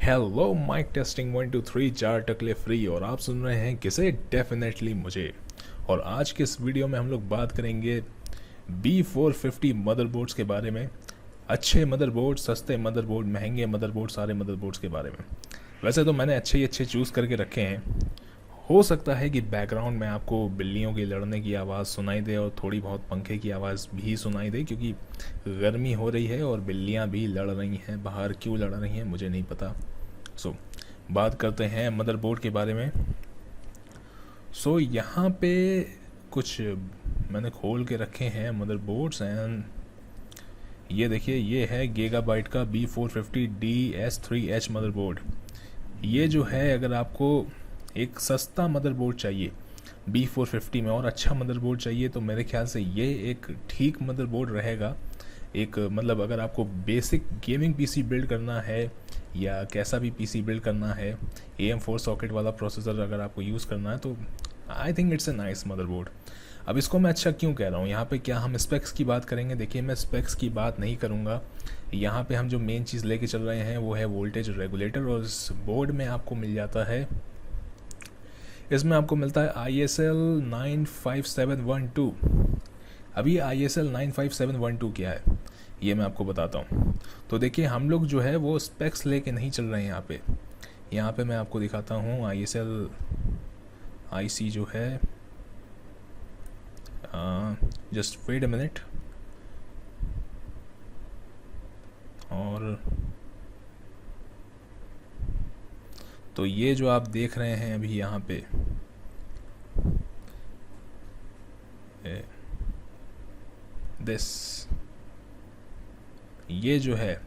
Hello mic testing 1 2 3 4 टकले free और आप सुन रहे हैं किसे डेफिनेटली मुझे। और आज के इस वीडियो में हम लोग बात करेंगे B450 मदरबोर्ड्स के बारे में। अच्छे मदरबोर्ड, सस्ते मदरबोर्ड, महंगे मदरबोर्ड, सारे मदरबोर्ड्स के बारे में। वैसे तो मैंने अच्छे ही अच्छे चूज़ करके रखे हैं। हो सकता है कि बैकग्राउंड में आपको बिल्लियों की लड़ने की आवाज़ सुनाई दे और थोड़ी बहुत पंखे की आवाज़ भी सुनाई दे, क्योंकि गर्मी हो रही है और बिल्लियाँ भी लड़ रही हैं। बाहर क्यों लड़ रही हैं मुझे नहीं पता। बात करते हैं मदरबोर्ड के बारे में। यहाँ पे कुछ मैंने खोल के रखे हैं मदरबोर्ड्स एंड ये देखिए, ये है गीगाबाइट का B450DS3H मदरबोर्ड। ये जो है, अगर आपको एक सस्ता मदरबोर्ड चाहिए B450 में और अच्छा मदरबोर्ड चाहिए तो मेरे ख्याल से ये एक ठीक मदरबोर्ड रहेगा। एक मतलब अगर आपको बेसिक गेमिंग पीसी बिल्ड करना है या कैसा भी पीसी बिल्ड करना है, AM4 सॉकेट वाला प्रोसेसर अगर आपको यूज़ करना है तो I think it's a nice motherboard. अब इसको मैं अच्छा क्यों कह रहा हूँ, यहाँ पे क्या हम स्पेक्स की बात करेंगे? देखिए, मैं स्पेक्स की बात नहीं करूँगा। यहाँ पे हम जो मेन चीज़ लेके चल रहे हैं वो है वोल्टेज रेगुलेटर, और इस बोर्ड में आपको मिल जाता है, इसमें आपको मिलता है ISL 95712। अभी ISL 95712 क्या है ये मैं आपको बताता हूँ। तो देखिए, हम लोग जो है वो स्पेक्स लेके नहीं चल रहे हैं यहाँ पे मैं आपको दिखाता हूँ ISL IC जो है। Just wait a minute. और तो ये जो आप देख रहे हैं अभी यहाँ पे, दिस, ये जो है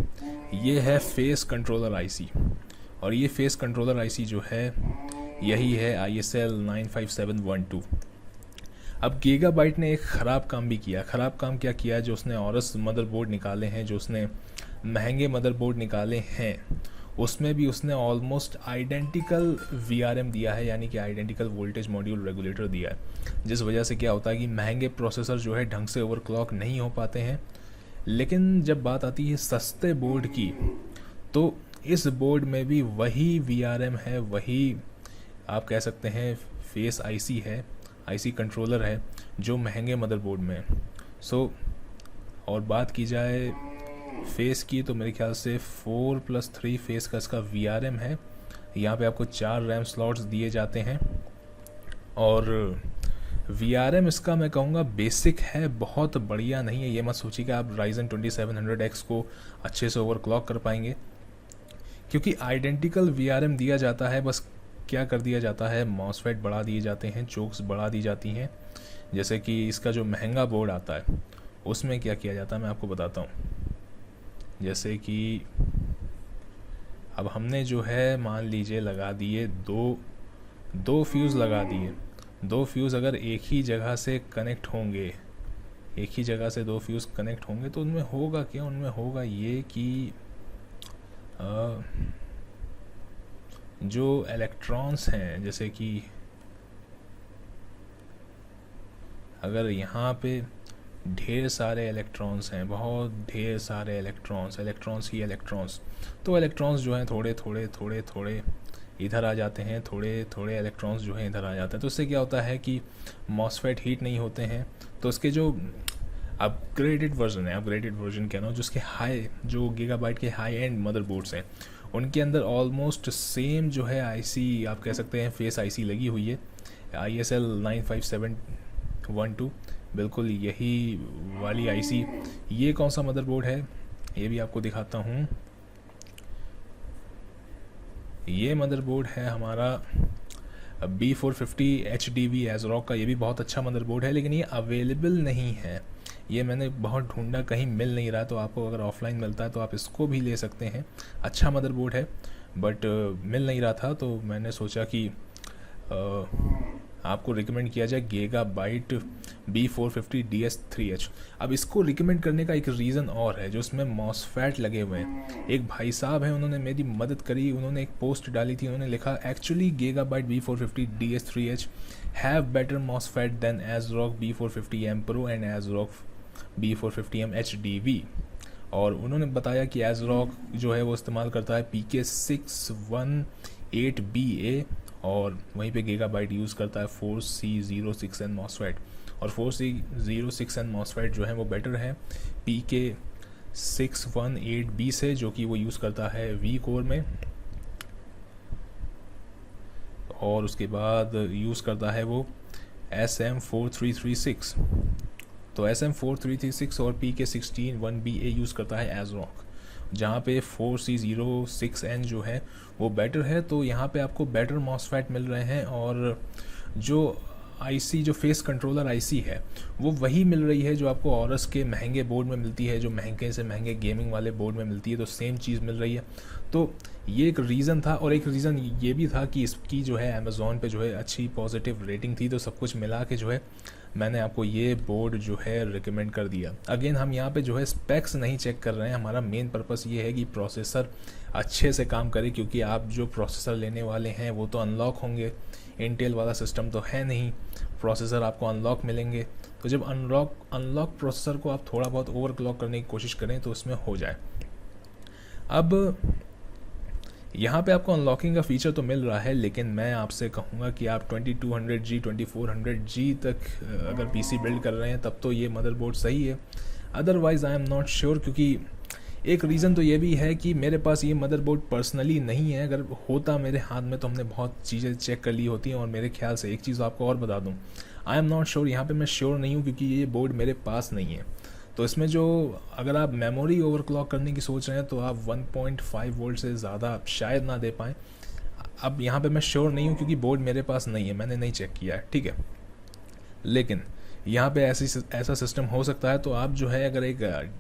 ये है फेस कंट्रोलर आईसी। और ये फेस कंट्रोलर आईसी जो है यही है ISL 95712। अब गीगाबाइट ने एक ख़राब काम भी किया। ख़राब काम क्या किया? जो उसने औरस मदरबोर्ड निकाले हैं, जो उसने महंगे मदरबोर्ड निकाले हैं, उसमें भी उसने ऑलमोस्ट आइडेंटिकल VRM दिया है, यानी कि आइडेंटिकल वोल्टेज मॉड्यूल रेगुलेटर दिया है। जिस वजह से क्या होता है कि महंगे प्रोसेसर जो है ढंग से ओवरक्लॉक नहीं हो पाते हैं। लेकिन जब बात आती है सस्ते बोर्ड की, तो इस बोर्ड में भी वही VRM है, वही आप कह सकते हैं फेस IC है, IC कंट्रोलर है जो महंगे मदरबोर्ड में है। और बात की जाए फेस की तो मेरे ख्याल से 4+3 फेस का इसका VRM है। यहाँ पे आपको 4 रैम स्लॉट्स दिए जाते हैं और VRM इसका मैं कहूँगा बेसिक है, बहुत बढ़िया नहीं है। ये मत सोचिए कि आप Ryzen 2700X को अच्छे से ओवरक्लॉक कर पाएंगे, क्योंकि आइडेंटिकल VRM दिया जाता है। बस क्या कर दिया जाता है, मॉसफेट बढ़ा दिए जाते हैं, चोक्स बढ़ा दी जाती हैं। जैसे कि इसका जो महंगा बोर्ड आता है उसमें क्या किया जाता है मैं आपको बताता हूँ। जैसे कि अब हमने जो है मान लीजिए लगा दिए दो फ्यूज़ लगा दिए। 2 फ्यूज़ अगर एक ही जगह से कनेक्ट होंगे, एक ही जगह से 2 फ्यूज़ कनेक्ट होंगे तो उनमें होगा क्या? उनमें होगा ये कि जो इलेक्ट्रॉन्स हैं, जैसे कि अगर यहाँ पे ढेर सारे इलेक्ट्रॉन्स हैं, बहुत ढेर सारे इलेक्ट्रॉन्स ही इलेक्ट्रॉन्स, तो इलेक्ट्रॉन्स जो हैं थोड़े थोड़े इधर आ जाते हैं, थोड़े इलेक्ट्रॉन्स जो हैं इधर आ जाते हैं। तो इससे क्या होता है कि मॉसफेट हीट नहीं होते हैं। तो इसके जो अपग्रेडेड वर्जन कह रहा हूँ, जो उसके जो गीगाबाइट के हाई एंड मदरबोर्ड्स हैं, उनके अंदर ऑलमोस्ट सेम जो है IC आप कह सकते हैं फेस IC लगी हुई है, ISL 95712, बिल्कुल यही वाली IC। ये कौन सा मदरबोर्ड है ये भी आपको दिखाता हूँ। ये मदरबोर्ड है हमारा B450 HDV ASRock का। ये भी बहुत अच्छा मदरबोर्ड है, लेकिन ये अवेलेबल नहीं है। ये मैंने बहुत ढूंढा, कहीं मिल नहीं रहा। तो आपको अगर ऑफलाइन मिलता है तो आप इसको भी ले सकते हैं। अच्छा मदरबोर्ड है, बट मिल नहीं रहा था, तो मैंने सोचा कि आपको रिकमेंड किया जाए गीगाबाइट B450DS3H। अब इसको रिकमेंड करने का एक रीज़न और है, जो इसमें मॉसफेट लगे हुए हैं। एक भाई साहब हैं, उन्होंने मेरी मदद करी, उन्होंने एक पोस्ट डाली थी, उन्होंने लिखा actually gigabyte B450DS3H have better MOSFET than ASRock B450M Pro and ASRock B450M HDV। और उन्होंने बताया कि ASRock जो है वो इस्तेमाल करता है PK618BA और वहीं पे गीगाबाइट यूज़ करता है 4C06N MOSFET। और 4C06N MOSFEट जो है वो बेटर है PK618B से, जो कि वो यूज़ करता है V कोर में, और उसके बाद यूज़ करता है वो SM4336। तो SM4336 और PK161BA यूज़ करता है ASRock, जहाँ पे 4C06N जो है वो बेटर है। तो यहाँ पे आपको बेटर मॉसफेट मिल रहे हैं, और जो आईसी जो फेस कंट्रोलर आईसी है वो वही मिल रही है जो आपको ऑरस के महंगे बोर्ड में मिलती है, जो महंगे से महंगे गेमिंग वाले बोर्ड में मिलती है, तो सेम चीज़ मिल रही है। तो ये एक रीज़न था, और एक रीज़न ये भी था कि इसकी जो है अमेज़ॉन पे जो है अच्छी पॉजिटिव रेटिंग थी, तो सब कुछ मिला के जो है मैंने आपको ये बोर्ड जो है रिकमेंड कर दिया। अगेन हम यहाँ पे जो है स्पेक्स नहीं चेक कर रहे हैं, हमारा मेन पर्पस ये है कि प्रोसेसर अच्छे से काम करे, क्योंकि आप जो प्रोसेसर लेने वाले हैं वो तो अनलॉक होंगे, इंटेल वाला सिस्टम तो है नहीं, प्रोसेसर आपको अनलॉक मिलेंगे। तो जब अनलॉक प्रोसेसर को आप थोड़ा बहुत ओवरक्लॉक करने की कोशिश करें तो उसमें हो जाए। अब यहाँ पे आपको अनलॉकिंग का फीचर तो मिल रहा है, लेकिन मैं आपसे कहूँगा कि आप 2200G 2400G तक अगर पीसी बिल्ड कर रहे हैं तब तो ये मदरबोर्ड सही है, otherwise I am not sure. क्योंकि एक रीज़न तो ये भी है कि मेरे पास ये मदरबोर्ड पर्सनली नहीं है, अगर होता मेरे हाथ में तो हमने बहुत चीज़ें चेक कर ली होती हैं। और मेरे ख्याल से एक चीज़ आपको और बता दूँ, आई एम नॉट श्योर, यहाँ पे मैं श्योर नहीं हूँ क्योंकि ये बोर्ड मेरे पास नहीं है। तो इसमें जो अगर आप मेमोरी ओवरक्लॉक करने की सोच रहे हैं तो आप 1.5 वोल्ट से ज़्यादा शायद ना दे पाएँ। अब यहाँ पे मैं श्योर नहीं हूँ क्योंकि बोर्ड मेरे पास नहीं है, मैंने नहीं चेक किया है, ठीक है। लेकिन यहाँ पे ऐसा सिस्टम हो सकता है। तो आप जो है अगर एक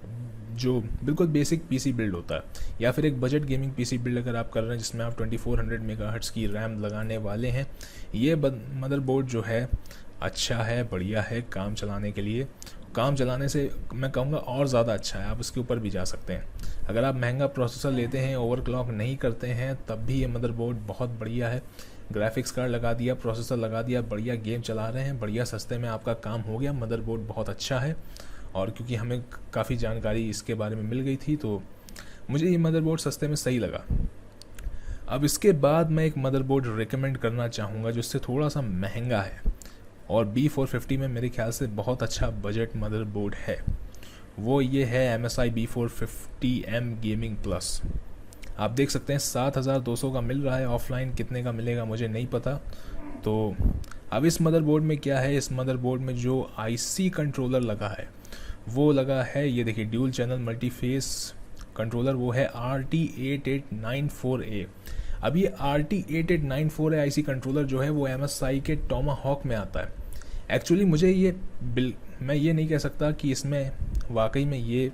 जो बिल्कुल बेसिक पीसी बिल्ड होता है या फिर एक बजट गेमिंग पीसी बिल्ड अगर आप कर रहे हैं जिसमें आप 2400 मेगाहर्ट्ज़ की रैम लगाने वाले हैं, ये मदरबोर्ड जो है अच्छा है, बढ़िया है काम चलाने के लिए। काम चलाने से मैं कहूँगा और ज़्यादा अच्छा है, आप इसके ऊपर भी जा सकते हैं। अगर आप महंगा प्रोसेसर लेते हैं, ओवरक्लॉक नहीं करते हैं, तब भी ये मदरबोर्ड बहुत बढ़िया है। ग्राफिक्स कार्ड लगा दिया, प्रोसेसर लगा दिया, बढ़िया गेम चला रहे हैं, बढ़िया सस्ते में आपका काम हो गया। मदरबोर्ड बहुत अच्छा है, और क्योंकि हमें काफ़ी जानकारी इसके बारे में मिल गई थी तो मुझे ये मदरबोर्ड सस्ते में सही लगा। अब इसके बाद मैं एक मदरबोर्ड रिकमेंड करना चाहूँगा जो इससे थोड़ा सा महंगा है, और B450 में मेरे ख्याल से बहुत अच्छा बजट मदरबोर्ड है। वो ये है MSI B450M गेमिंग प्लस। आप देख सकते हैं 7200 का मिल रहा है, ऑफलाइन कितने का मिलेगा मुझे नहीं पता। तो अब इस मदरबोर्ड में क्या है, इस मदरबोर्ड में जो IC कंट्रोलर लगा है वो लगा है, ये देखिए ड्यूल चैनल मल्टीफेस कंट्रोलर, वो है RT8894A। अब ये RT8894A IC कंट्रोलर जो है वो MSI के टोमाहॉक में आता है। एक्चुअली मुझे मैं ये नहीं कह सकता कि इसमें वाकई में ये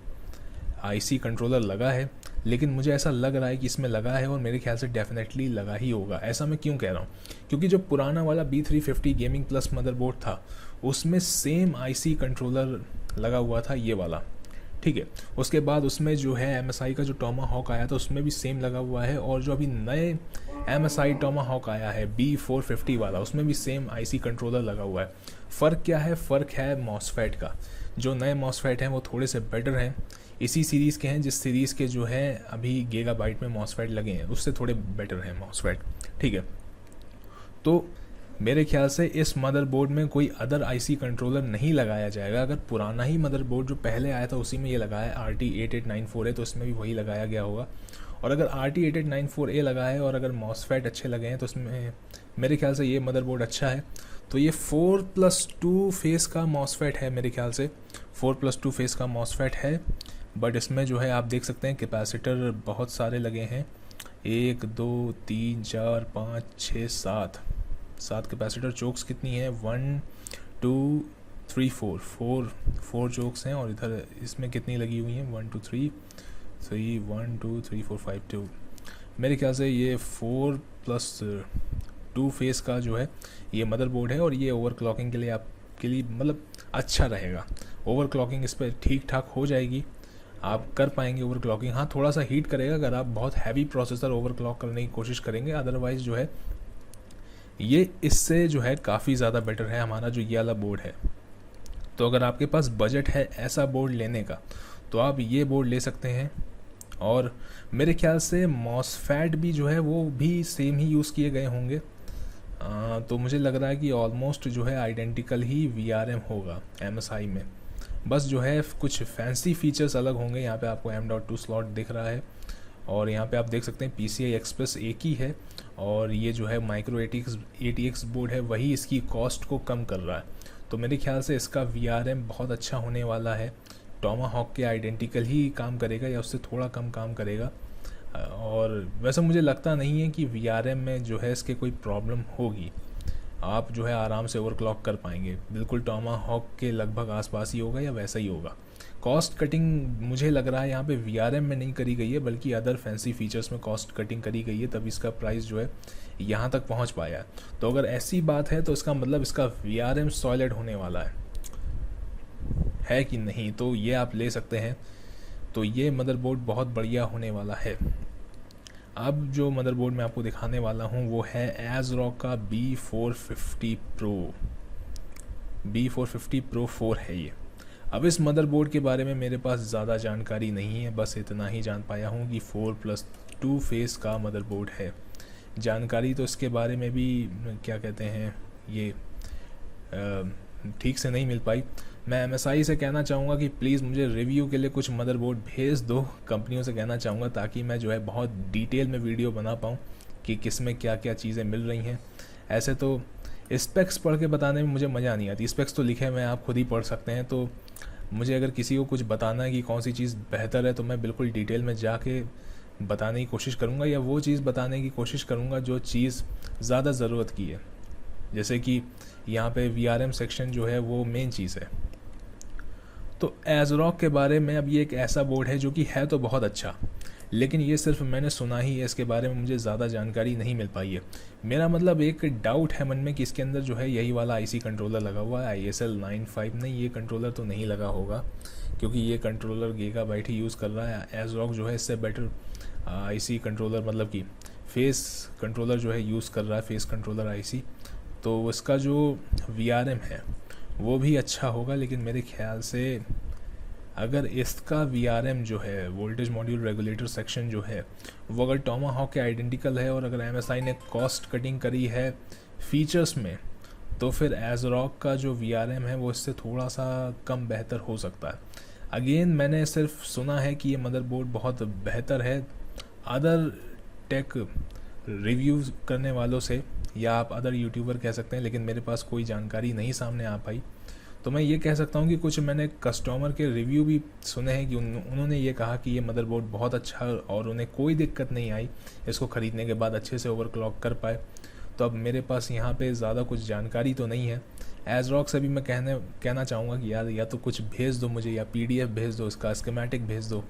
IC कंट्रोलर लगा है, लेकिन मुझे ऐसा लग रहा है कि इसमें लगा है, और मेरे ख्याल से डेफिनेटली लगा ही होगा। ऐसा मैं क्यों कह रहा हूँ, क्योंकि जो पुराना वाला B350 गेमिंग प्लस मदरबोर्ड था उसमें सेम IC कंट्रोलर लगा हुआ था, ये वाला, ठीक है। उसके बाद उसमें जो है MSI का जो टोमाहॉक आया था उसमें भी सेम लगा हुआ है, और जो अभी नए MSI टोमाहॉक आया है B450 वाला उसमें भी सेम IC कंट्रोलर लगा हुआ है। फ़र्क क्या है, फ़र्क है मॉसफेट का। जो नए मॉसफेट हैं वो थोड़े से बेटर हैं, इसी सीरीज़ के हैं जिस सीरीज़ के जो है अभी गीगाबाइट में मॉसफेट लगे हैं उससे थोड़े बेटर हैं मॉसफेट, ठीक है। तो मेरे ख्याल से इस मदरबोर्ड में कोई अदर IC कंट्रोलर नहीं लगाया जाएगा। अगर पुराना ही मदरबोर्ड जो पहले आया था उसी में ये लगाया RT8894A तो इसमें भी वही लगाया गया होगा। और अगर RT8894A लगा है और अगर मॉसफेट अच्छे लगे हैं तो इसमें मेरे ख्याल से ये मदरबोर्ड अच्छा है। तो ये 4+2 फेस का मॉसफेट है, मेरे ख्याल से 4+2 फेस का मॉसफेट है। बट इसमें जो है आप देख सकते हैं कैपेसिटर बहुत सारे लगे हैं, 1 2 3 4 5 6 7 कैपेसिटर। चोक्स कितनी है, 1 2 3 4 चोक्स हैं, और इधर इसमें कितनी लगी हुई हैं, 1 2 3 1 2 3 4 5 2। मेरे ख्याल से ये 4+2 फेस का जो है ये मदरबोर्ड है, और ये ओवरक्लॉकिंग के लिए आपके लिए मतलब अच्छा रहेगा। ओवरक्लॉकिंग इस पर ठीक ठाक हो जाएगी, आप कर पाएंगे ओवरक्लॉकिंग। हाँ थोड़ा सा हीट करेगा अगर आप बहुत हैवी प्रोसेसर ओवरक्लॉक करने की कोशिश करेंगे, अदरवाइज़ जो है ये इससे जो है काफ़ी ज़्यादा बेटर है हमारा जो ये वाला बोर्ड है। तो अगर आपके पास बजट है ऐसा बोर्ड लेने का तो आप ये बोर्ड ले सकते हैं। और मेरे ख्याल से मॉसफेट भी जो है वो भी सेम ही यूज़ किए गए होंगे। तो मुझे लग रहा है कि ऑलमोस्ट जो है आइडेंटिकल ही VRM होगा MSI में। बस जो है कुछ फैंसी फीचर्स अलग होंगे। यहाँ पे आपको M.2 स्लॉट दिख रहा है और यहाँ पे आप देख सकते हैं PCI Express एक ही है, और ये जो है माइक्रो ATX बोर्ड है वही इसकी कॉस्ट को कम कर रहा है। तो मेरे ख्याल से इसका VRM बहुत अच्छा होने वाला है। टोमाहॉक के आइडेंटिकल ही काम करेगा या उससे थोड़ा कम काम करेगा। और वैसे मुझे लगता नहीं है कि VRM में जो है इसके कोई प्रॉब्लम होगी। आप जो है आराम से ओवरक्लॉक कर पाएंगे, बिल्कुल टोमाहॉक के लगभग आसपास ही होगा या वैसा ही होगा। कॉस्ट कटिंग मुझे लग रहा है यहाँ पे VRM में नहीं करी गई है, बल्कि अदर फैंसी फीचर्स में कॉस्ट कटिंग करी गई है, तब इसका प्राइस जो है यहाँ तक पहुँच पाया है। तो अगर ऐसी बात है तो इसका मतलब इसका VRM सॉलिड होने वाला है कि नहीं, तो ये आप ले सकते हैं। तो ये मदरबोर्ड बहुत बढ़िया होने वाला है। अब जो मदरबोर्ड मैं आपको दिखाने वाला हूँ वो है ASRock का B450 Pro। B450 Pro 4 है ये। अब इस मदरबोर्ड के बारे में मेरे पास ज़्यादा जानकारी नहीं है, बस इतना ही जान पाया हूँ कि 4+2 फेस का मदरबोर्ड है। जानकारी तो इसके बारे में भी क्या कहते हैं ये ठीक से नहीं मिल पाई। मैं MSI से कहना चाहूँगा कि प्लीज़ मुझे रिव्यू के लिए कुछ मदरबोर्ड भेज दो, कंपनियों से कहना चाहूँगा, ताकि मैं जो है बहुत डिटेल में वीडियो बना पाऊँ कि किस में क्या क्या चीज़ें मिल रही हैं। ऐसे तो स्पेक्स पढ़ के बताने में मुझे मज़ा नहीं आती। स्पेक्स तो लिखे हुए हैं, आप खुद ही पढ़ सकते हैं। तो मुझे अगर किसी को कुछ बताना है कि कौन सी चीज़ बेहतर है तो मैं बिल्कुल डिटेल में जाके बताने की कोशिश करूँगा, या वो चीज़ बताने की कोशिश करूँगा जो चीज़ ज़्यादा ज़रूरत की है। जैसे कि यहाँ पे VRM सेक्शन जो है वो मेन चीज़ है। तो ASRock के बारे में अब ये एक ऐसा बोर्ड है जो कि है तो बहुत अच्छा, लेकिन ये सिर्फ मैंने सुना ही है, इसके बारे में मुझे ज़्यादा जानकारी नहीं मिल पाई है। मेरा मतलब एक डाउट है मन में कि इसके अंदर जो है यही वाला IC कंट्रोलर लगा हुआ है, ISL 95। नहीं, ये कंट्रोलर तो नहीं लगा होगा, क्योंकि ये कंट्रोलर गीगाबाइट ही यूज़ कर रहा है। ASRock जो है इससे बेटर IC कंट्रोलर मतलब कि फेस कंट्रोलर जो है यूज़ कर रहा है, फेस कंट्रोलर IC। तो उसका जो VRM है वो भी अच्छा होगा, लेकिन मेरे ख्याल से अगर इसका VRM जो है वोल्टेज मॉड्यूल रेगुलेटर सेक्शन जो है वो अगर टोमाहॉक के आइडेंटिकल है और अगर MSI ने कॉस्ट कटिंग करी है फीचर्स में, तो फिर ASRock का जो VRM है वो इससे थोड़ा सा कम बेहतर हो सकता है। अगेन मैंने सिर्फ सुना है कि ये मदरबोर्ड बहुत बेहतर है अदर टेक रिव्यू करने वालों से, या आप अदर यूट्यूबर कह सकते हैं, लेकिन मेरे पास कोई जानकारी नहीं सामने आ पाई। तो मैं ये कह सकता हूँ कि कुछ मैंने कस्टमर के रिव्यू भी सुने हैं कि उन्होंने ये कहा कि ये मदरबोर्ड बहुत अच्छा और उन्हें कोई दिक्कत नहीं आई इसको ख़रीदने के बाद, अच्छे से ओवरक्लॉक कर पाए। तो अब मेरे पास यहाँ पे ज़्यादा कुछ जानकारी तो नहीं है। ASRock से भी मैं कहना चाहूँगा कि यार या तो कुछ भेज दो मुझे, या PDF भेज दो, इसका स्कीमेटिक भेज दो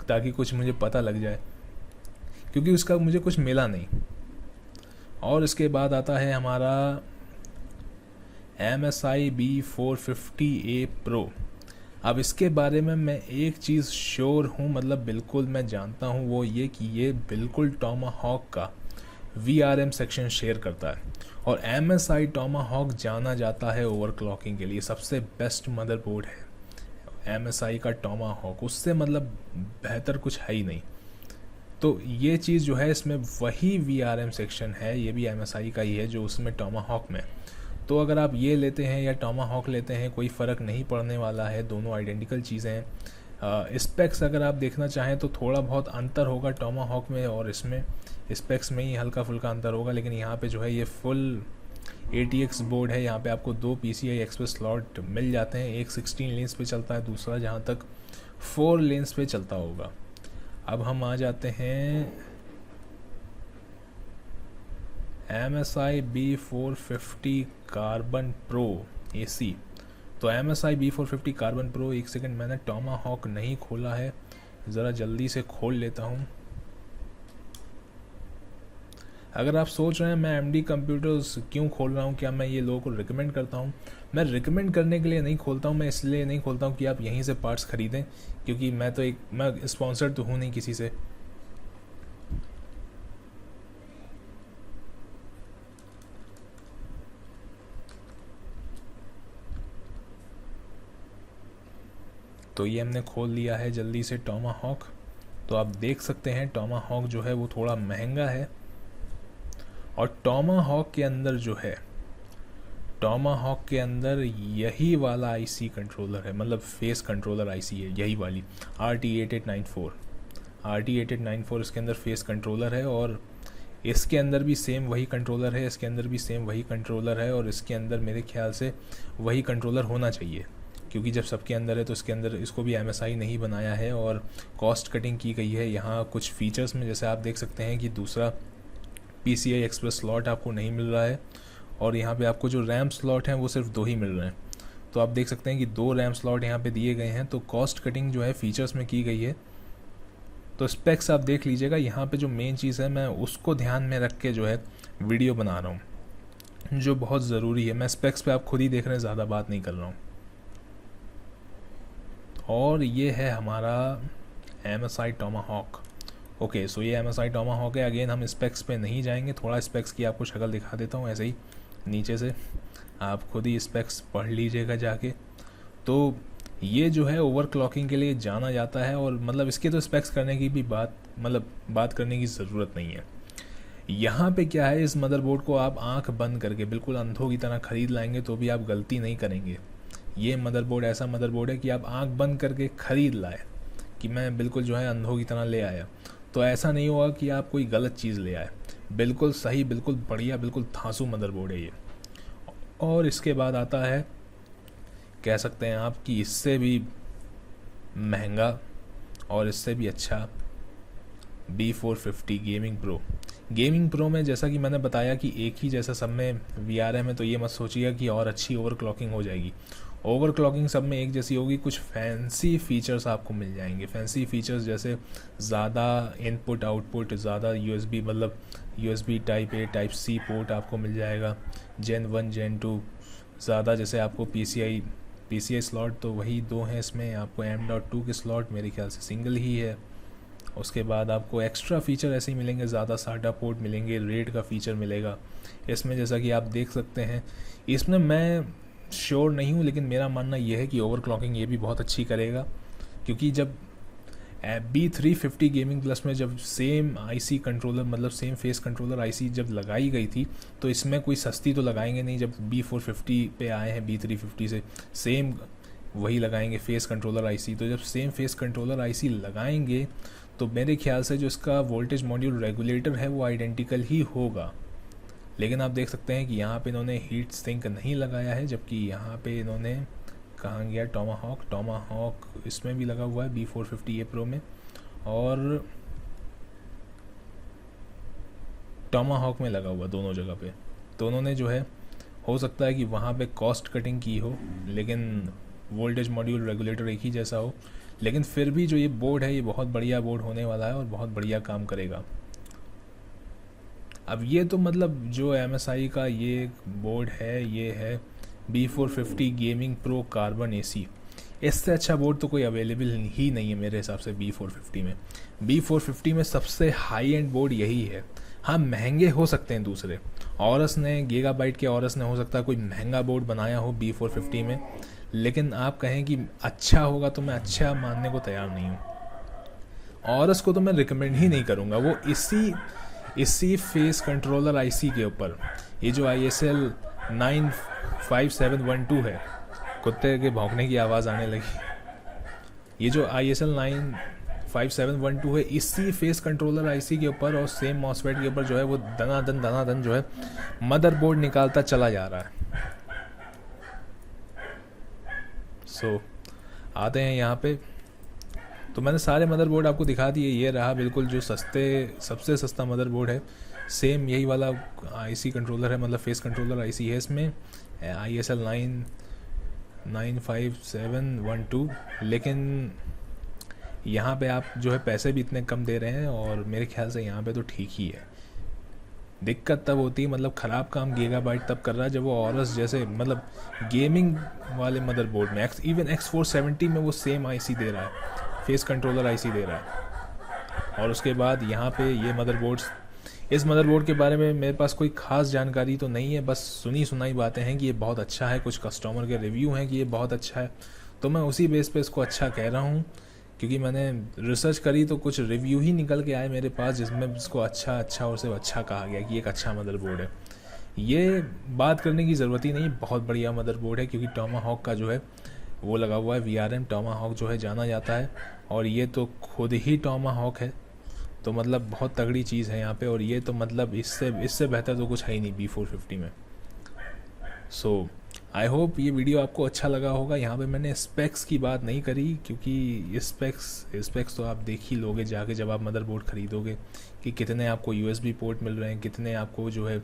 ताकि कुछ मुझे पता लग जाए, क्योंकि उसका मुझे कुछ मिला नहीं। और इसके बाद आता है हमारा MSI B450A Pro। अब इसके बारे में मैं एक चीज़ श्योर हूँ, मतलब बिल्कुल मैं जानता हूँ, वो ये कि ये बिल्कुल टोमाहॉक का VRM सेक्शन शेयर करता है। और MSI टोमाहॉक जाना जाता है ओवरक्लॉकिंग के लिए, सबसे बेस्ट मदरबोर्ड है MSI का टोमाहॉक, उससे मतलब बेहतर कुछ है ही नहीं। तो ये चीज़ जो है इसमें वही VRM सेक्शन है, ये भी MSI का ही है जो उसमें टोमाहॉक में। तो अगर आप ये लेते हैं या टोमाहॉक लेते हैं कोई फ़र्क नहीं पड़ने वाला है, दोनों आइडेंटिकल चीज़ें हैं। स्पेक्स अगर आप देखना चाहें तो थोड़ा बहुत अंतर होगा टोमाहॉक में और इसमें, स्पेक्स में ही हल्का फुल्का अंतर होगा, लेकिन यहाँ पे जो है ये फुल ATX बोर्ड है। यहाँ पे आपको 2 PCI Express स्लॉट मिल जाते हैं, एक 16 लेन्स पे चलता है, दूसरा जहाँ तक 4 लेन्स पे चलता होगा। अब हम आ जाते हैं MSI B450 carbon pro AC। तो MSI B450 कार्बन प्रो, एक सेकंड, मैंने टोमाहॉक नहीं खोला है, ज़रा जल्दी से खोल लेता हूँ। अगर आप सोच रहे हैं मैं MD कंप्यूटर्स क्यों खोल रहा हूँ, क्या मैं ये लोगों को रिकमेंड करता हूँ? मैं रिकमेंड करने के लिए नहीं खोलता हूँ, मैं इसलिए नहीं खोलता हूँ कि आप यहीं से पार्ट्स ख़रीदें, क्योंकि मैं स्पॉन्सर्ड तो हूँ नहीं किसी से। तो ये हमने खोल लिया है जल्दी से टोमाहॉक। तो आप देख सकते हैं टोमाहॉक जो है वो थोड़ा महंगा है, और टोमाहॉक के अंदर जो है, टोमाहॉक के अंदर यही वाला आईसी कंट्रोलर है, मतलब फेस कंट्रोलर आईसी है यही वाली RT8894। RT8894 इसके अंदर फेस कंट्रोलर है, और इसके अंदर भी सेम वही कंट्रोलर है, इसके अंदर भी सेम वही कंट्रोलर है, और इसके अंदर मेरे ख्याल से वही कंट्रोलर होना चाहिए, क्योंकि जब सबके अंदर है तो इसके अंदर इसको भी MSI नहीं बनाया है और कॉस्ट कटिंग की गई है यहाँ कुछ फीचर्स में। जैसे आप देख सकते हैं कि दूसरा PCI Express स्लॉट आपको नहीं मिल रहा है, और यहाँ पे आपको जो रैम स्लॉट हैं वो सिर्फ 2 ही मिल रहे हैं। तो आप देख सकते हैं कि 2 रैम स्लॉट यहाँ पे दिए गए हैं, तो कॉस्ट कटिंग जो है फीचर्स में की गई है। तो स्पेक्स आप देख लीजिएगा, यहाँ पे जो मेन चीज़ है मैं उसको ध्यान में रख के जो है वीडियो बना रहा हूँ, जो बहुत ज़रूरी है। मैं स्पेक्स पे आप खुद ही देख रहे हैं, ज़्यादा बात नहीं कर रहा हूँ। और ये है हमारा MSI टोमाहॉक। ओके, सो ये MSI टोमाहॉक है। अगेन हम स्पेक्स पे नहीं जाएंगे, थोड़ा स्पेक्स की आपको शक्ल दिखा देता हूँ ऐसे ही नीचे से, आप खुद ही स्पेक्स पढ़ लीजिएगा जाके। तो ये जो है ओवरक्लॉकिंग के लिए जाना जाता है, और मतलब इसके तो स्पेक्स करने की भी बात करने की ज़रूरत नहीं है। यहाँ पे क्या है, इस मदरबोर्ड को आप आंख बंद करके बिल्कुल अंधों की तरह ख़रीद लाएंगे तो भी आप गलती नहीं करेंगे। ये मदरबोर्ड ऐसा मदरबोर्ड है कि आप आंख बंद करके ख़रीद लाए कि मैं बिल्कुल जो है अंधों की तरह ले आया, तो ऐसा नहीं होगा कि आप कोई गलत चीज़ ले आए। बिल्कुल सही, बिल्कुल बढ़िया, बिल्कुल धांसू मदरबोर्ड है ये। और इसके बाद आता है, कह सकते हैं आप कि इससे भी महंगा और इससे भी अच्छा B450 गेमिंग प्रो में जैसा कि मैंने बताया कि एक ही जैसा सब में VRM है, तो ये मत सोचिएगा कि और अच्छी ओवरक्लॉकिंग हो जाएगी। ओवरक्लॉकिंग सब में एक जैसी होगी, कुछ फैंसी फीचर्स आपको मिल जाएंगे। फैंसी फीचर्स जैसे ज़्यादा इनपुट आउटपुट, ज़्यादा USB, मतलब USB type A type C port आपको मिल जाएगा, Gen 1 Gen 2 ज़्यादा। जैसे आपको PCI स्लॉट तो वही 2 हैं इसमें, आपको M.2 के स्लॉट मेरे ख्याल से सिंगल ही है। उसके बाद आपको एक्स्ट्रा फीचर ऐसे ही मिलेंगे, ज़्यादा SATA पोर्ट मिलेंगे, रेड का फीचर मिलेगा इसमें, जैसा कि आप देख सकते हैं। इसमें मैं श्योर नहीं हूँ, लेकिन मेरा मानना यह है कि ओवरक्लॉकिंग ये भी बहुत अच्छी करेगा, क्योंकि जब B350 गेमिंग प्लस में जब सेम आईसी कंट्रोलर, मतलब सेम फेस कंट्रोलर आईसी जब लगाई गई थी, तो इसमें कोई सस्ती तो लगाएंगे नहीं। जब B450 पे आए हैं B350 से सेम वही लगाएंगे फेस कंट्रोलर आईसी, तो जब सेम फेस कंट्रोलर आईसी लगाएंगे तो मेरे ख्याल से जो इसका वोल्टेज मॉड्यूल रेगुलेटर है वो आइडेंटिकल ही होगा। लेकिन आप देख सकते हैं कि यहाँ पे इन्होंने हीट सिंक नहीं लगाया है, जबकि यहाँ पे इन्होंने, कहाँ गया टोमाहॉक इसमें भी लगा हुआ है B450 प्रो में, और टोमाहॉक में लगा हुआ, दोनों जगह पे। तो उन्होंने जो है, हो सकता है कि वहाँ पे कॉस्ट कटिंग की हो, लेकिन वोल्टेज मॉड्यूल रेगुलेटर एक ही जैसा हो। लेकिन फिर भी जो ये बोर्ड है, ये बहुत बढ़िया बोर्ड होने वाला है और बहुत बढ़िया काम करेगा। अब ये तो मतलब जो MSI का ये बोर्ड है, ये है B450 gaming pro carbon AC। इससे अच्छा बोर्ड तो कोई अवेलेबल ही नहीं है मेरे हिसाब से B450 में। B450 में सबसे हाई एंड बोर्ड यही है। हाँ, महंगे हो सकते हैं दूसरे, ऑरस ने, गीगाबाइट के ऑरस ने हो सकता है कोई महंगा बोर्ड बनाया हो B450 में, लेकिन आप कहें कि अच्छा होगा तो मैं अच्छा मानने को तैयार नहीं हूँ। ऑरस को तो मैं रिकमेंड ही नहीं करूँगा। वो इसी फेस कंट्रोलर आईसी के ऊपर, ये जो ISL 95712 है, कुत्ते के भौंकने की आवाज़ आने लगी। ये जो ISL 95712 है, इसी फेस कंट्रोलर आईसी के ऊपर और सेम मॉसफेट के ऊपर जो है वो दनादन जो है मदरबोर्ड निकालता चला जा रहा है। सो आते हैं यहाँ पे, तो मैंने सारे मदरबोर्ड आपको दिखा दिए। ये रहा बिल्कुल जो सबसे सस्ता मदरबोर्ड है, सेम यही वाला आईसी कंट्रोलर है, मतलब फेस कंट्रोलर आईसी है इसमें, ISL 95712। लेकिन यहाँ पे आप जो है पैसे भी इतने कम दे रहे हैं, और मेरे ख्याल से यहाँ पे तो ठीक ही है। दिक्कत तब होती है, मतलब ख़राब काम गीगाबाइट तब कर रहा है जब वो ऑरस जैसे, मतलब गेमिंग वाले मदरबोर्ड में इवन X470 में वो सेम आईसी दे रहा है, फेस कंट्रोलर आईसी दे रहा है। और उसके बाद यहाँ पे ये मदरबोर्ड्स, इस मदरबोर्ड के बारे में मेरे पास कोई ख़ास जानकारी तो नहीं है, बस सुनी सुनाई बातें हैं कि ये बहुत अच्छा है, कुछ कस्टमर के रिव्यू हैं कि ये बहुत अच्छा है। तो मैं उसी बेस पे इसको अच्छा कह रहा हूँ, क्योंकि मैंने रिसर्च करी तो कुछ रिव्यू ही निकल के आए मेरे पास जिसमें इसको अच्छा और से अच्छा कहा गया कि एक अच्छा मदरबोर्ड है। ये बात करने की ज़रूरत ही नहीं, बहुत बढ़िया मदरबोर्ड है, क्योंकि टोमाहॉक का जो है वो लगा हुआ है VRM। टोमाहॉक जो है जाना जाता है, और ये तो खुद ही टोमाहॉक है, तो मतलब बहुत तगड़ी चीज़ है यहाँ पे। और ये तो मतलब इससे बेहतर तो कुछ है ही नहीं B450 में। सो आई होप ये वीडियो आपको अच्छा लगा होगा। यहाँ पे मैंने स्पेक्स की बात नहीं करी, क्योंकि स्पेक्स तो आप देख ही लोगे जाके जब आप मदरबोर्ड ख़रीदोगे, कि कितने आपको USB पोर्ट मिल रहे हैं, कितने आपको जो है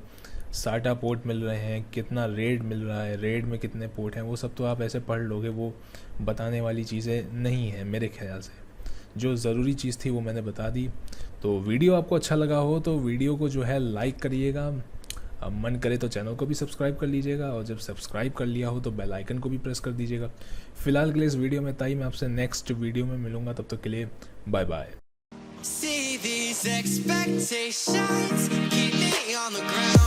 SATA पोर्ट मिल रहे हैं, कितना रेड मिल रहा है, रेड में कितने पोर्ट हैं, वो सब तो आप ऐसे पढ़ लोगे, वो बताने वाली चीज़ें नहीं हैं मेरे ख्याल से। जो ज़रूरी चीज़ थी वो मैंने बता दी। तो वीडियो आपको अच्छा लगा हो तो वीडियो को जो है लाइक करिएगा, अब मन करे तो चैनल को भी सब्सक्राइब कर लीजिएगा, और जब सब्सक्राइब कर लिया हो तो बेल आइकन को भी प्रेस कर दीजिएगा। फिलहाल के लिए इस वीडियो में मैं आपसे नेक्स्ट वीडियो में मिलूँगा, तब तक के लिए bye bye. See these expectations keep me on the ground.